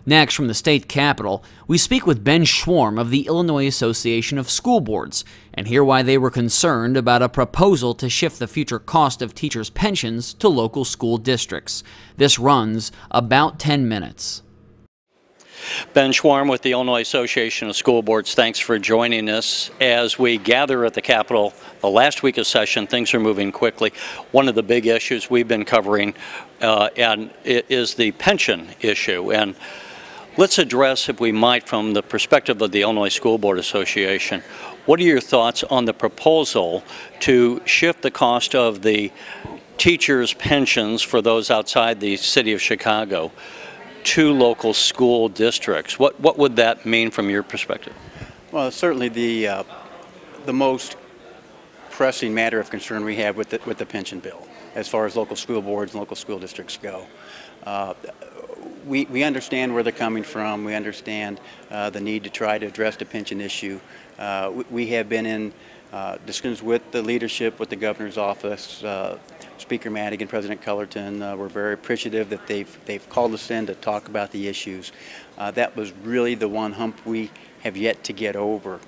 Next, from the state capitol, we speak with Ben Schwarm of the Illinois Association of School Boards and hear why they were concerned about a proposal to shift the future cost of teachers' pensions to local school districts. This runs about 10 minutes. Ben Schwarm with the Illinois Association of School Boards. Thanks for joining us. As we gather at the Capitol the last week of session, things are moving quickly. One of the big issues we've been covering is the pension issue. And let's address, if we might, from the perspective of the Illinois School Board Association, what are your thoughts on the proposal to shift the cost of the teachers' pensions for those outside the city of Chicago to local school districts? What would that mean from your perspective? Well, certainly the most pressing matter of concern we have with the pension bill, as far as local school boards and local school districts go. We understand where they're coming from. We understand the need to try to address the pension issue. We have been in discussions with the leadership, with the governor's office, Speaker Madigan, President Cullerton. We're very appreciative that they've called us in to talk about the issues. That was really the one hump we have yet to get over.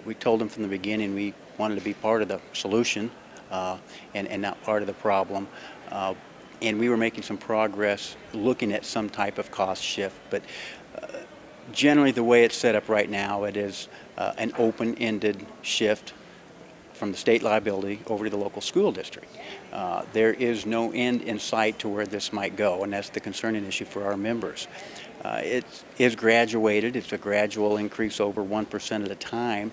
We told them from the beginning we wanted to be part of the solution and not part of the problem. And we were making some progress looking at some type of cost shift. But generally the way it's set up right now, it is an open-ended shift from the state liability over to the local school district. There is no end in sight to where this might go, and that's the concerning issue for our members. It is graduated. It's a gradual increase over 1% at a time.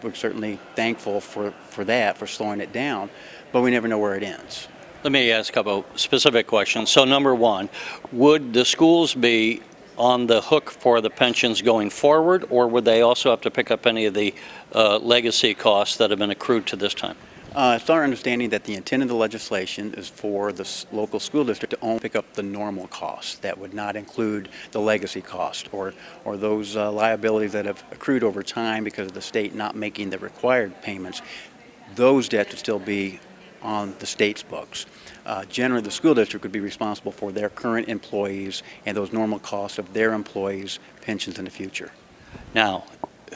We're certainly thankful for that, for slowing it down, but we never know where it ends. Let me ask a couple specific questions. So number one, would the schools be on the hook for the pensions going forward, or would they also have to pick up any of the legacy costs that have been accrued to this time? It's our understanding that the intent of the legislation is for the local school district to only pick up the normal costs. That would not include the legacy cost or those liabilities that have accrued over time because of the state not making the required payments. Those debts would still be on the state's books. Generally, the school district would be responsible for their current employees and those normal costs of their employees' pensions in the future. Now,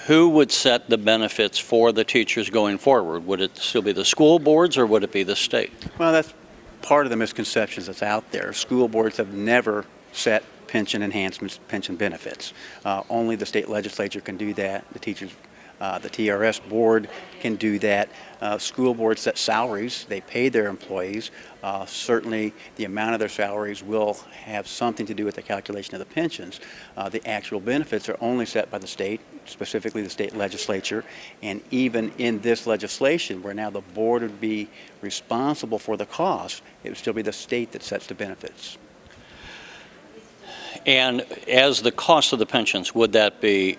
who would set the benefits for the teachers going forward? Would it still be the school boards, or would it be the state? Well, that's part of the misconceptions that's out there. School boards have never set pension enhancements, pension benefits. Only the state legislature can do that. The teachers, the TRS board can do that. School boards set salaries. They pay their employees. Certainly the amount of their salaries will have something to do with the calculation of the pensions. The actual benefits are only set by the state, specifically the state legislature, and even in this legislation where now the board would be responsible for the cost, it would still be the state that sets the benefits. And as the cost of the pensions, would that be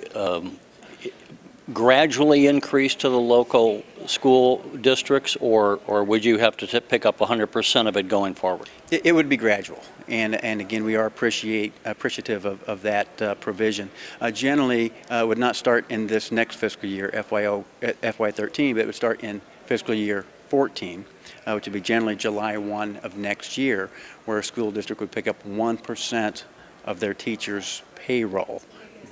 gradually increased to the local school districts, or would you have to pick up 100% of it going forward? It would be gradual, and again, we are appreciative of that provision. Generally, it would not start in this next fiscal year, FY13, but it would start in fiscal year 14, which would be generally July 1 of next year, where a school district would pick up 1% of their teachers' payroll.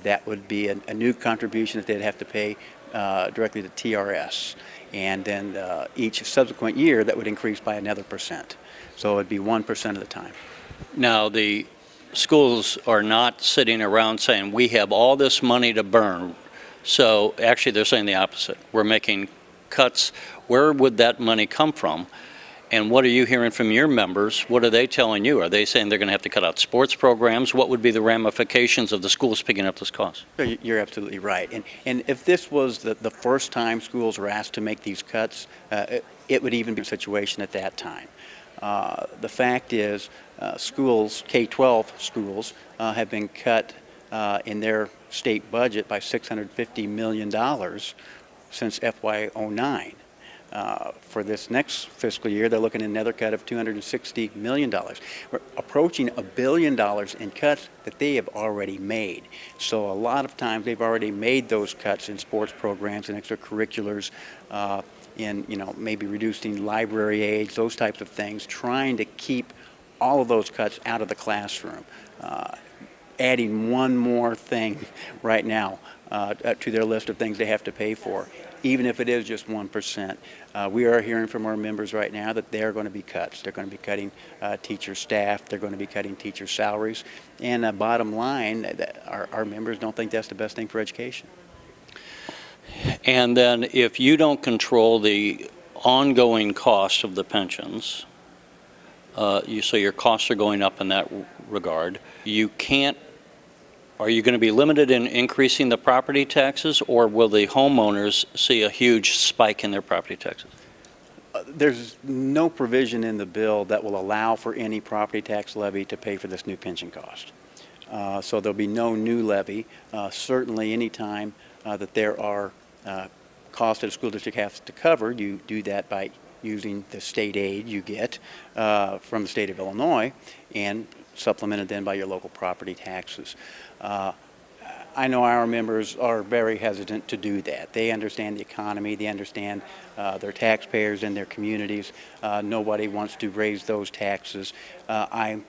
That would be a new contribution that they'd have to pay directly to TRS. And then each subsequent year, that would increase by another %. So it would be 1% of the time. Now, the schools are not sitting around saying, we have all this money to burn. So actually, they're saying the opposite. We're making cuts. Where would that money come from? And what are you hearing from your members? What are they telling you? Are they saying they're going to have to cut out sports programs? What would be the ramifications of the schools picking up this cost? You're absolutely right. And if this was the first time schools were asked to make these cuts, it would even be a situation at that time. The fact is, schools, K-12 schools, have been cut in their state budget by $650 million since FY09. For this next fiscal year, they're looking at another cut of $260 million. We're approaching $1 billion in cuts that they have already made. So a lot of times they've already made those cuts in sports programs and extracurriculars, in maybe reducing library aids, those types of things, trying to keep all of those cuts out of the classroom. adding one more thing right now to their list of things they have to pay for, even if it is just 1%. We are hearing from our members right now that there are going to be cuts. They're going to be cutting teacher staff. They're going to be cutting teacher salaries. And bottom line, our members don't think that's the best thing for education. And then if you don't control the ongoing cost of the pensions, so your costs are going up in that regard, you can't. Are you going to be limited in increasing the property taxes, or will the homeowners see a huge spike in their property taxes? There's no provision in the bill that will allow for any property tax levy to pay for this new pension cost. So there'll be no new levy. Certainly any time that there are costs that a school district has to cover, you do that by using the state aid you get from the state of Illinois and supplemented then by your local property taxes. I know our members are very hesitant to do that. They understand the economy, they understand their taxpayers and their communities. Nobody wants to raise those taxes. I'm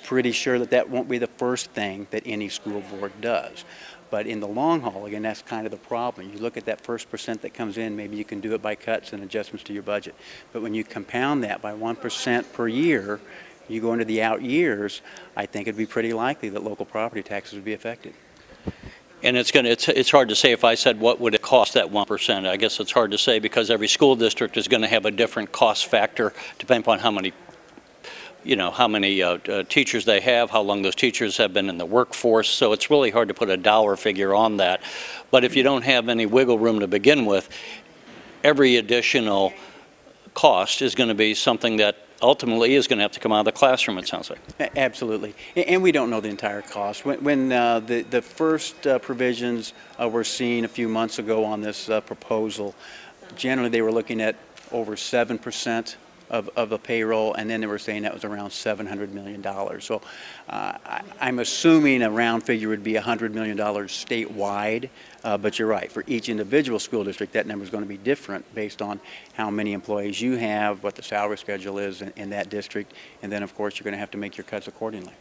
pretty sure that that won't be the first thing that any school board does. But in the long haul, again, that's kind of the problem. You look at that first % that comes in, maybe you can do it by cuts and adjustments to your budget. But when you compound that by 1% per year, you go into the out years, I think it'd be pretty likely that local property taxes would be affected. And it's hard to say. If I said what would it cost that 1%, I guess it's hard to say because every school district is going to have a different cost factor depending upon how many teachers they have, how long those teachers have been in the workforce. So it's really hard to put a dollar figure on that. But if you don't have any wiggle room to begin with, every additional cost is going to be something that ultimately is going to have to come out of the classroom, it sounds like. Absolutely. And we don't know the entire cost. When the first provisions were seen a few months ago on this proposal, generally they were looking at over 7% of a payroll, and then they were saying that was around $700 million. So I'm assuming a round figure would be $100 million statewide, but you're right. For each individual school district, that number is going to be different based on how many employees you have, what the salary schedule is in that district, and then, of course, you're going to have to make your cuts accordingly.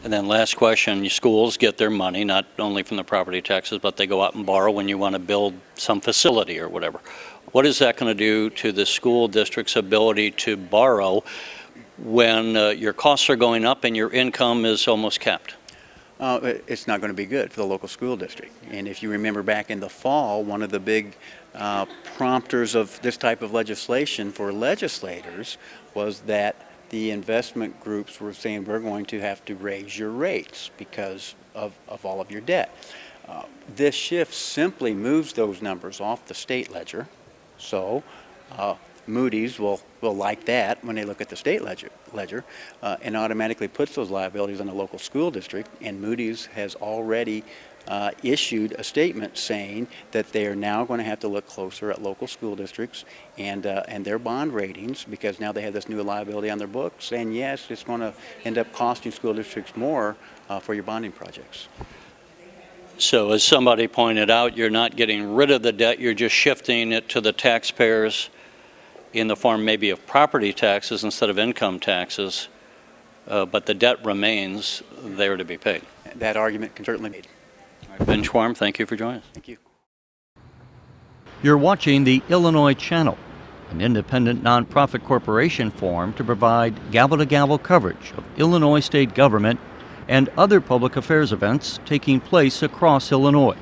And then last question, your schools get their money not only from the property taxes, but they go out and borrow when you want to build some facility or whatever. What is that going to do to the school district's ability to borrow when your costs are going up and your income is almost capped? It's not going to be good for the local school district. And if you remember back in the fall, one of the big prompters of this type of legislation for legislators was that the investment groups were saying we're going to have to raise your rates because of all of your debt. This shift simply moves those numbers off the state ledger. So Moody's will like that when they look at the state ledger and automatically puts those liabilities on the local school district. And Moody's has already issued a statement saying that they are now going to have to look closer at local school districts and their bond ratings, because now they have this new liability on their books. And yes, it's going to end up costing school districts more for your bonding projects. So as somebody pointed out, you're not getting rid of the debt, you're just shifting it to the taxpayers in the form maybe of property taxes instead of income taxes, but the debt remains there to be paid. That argument can certainly be made. All right, Ben Schwarm, thank you for joining us. Thank you. You're watching the Illinois Channel, an independent nonprofit corporation formed to provide gavel-to-gavel coverage of Illinois state government and other public affairs events taking place across Illinois.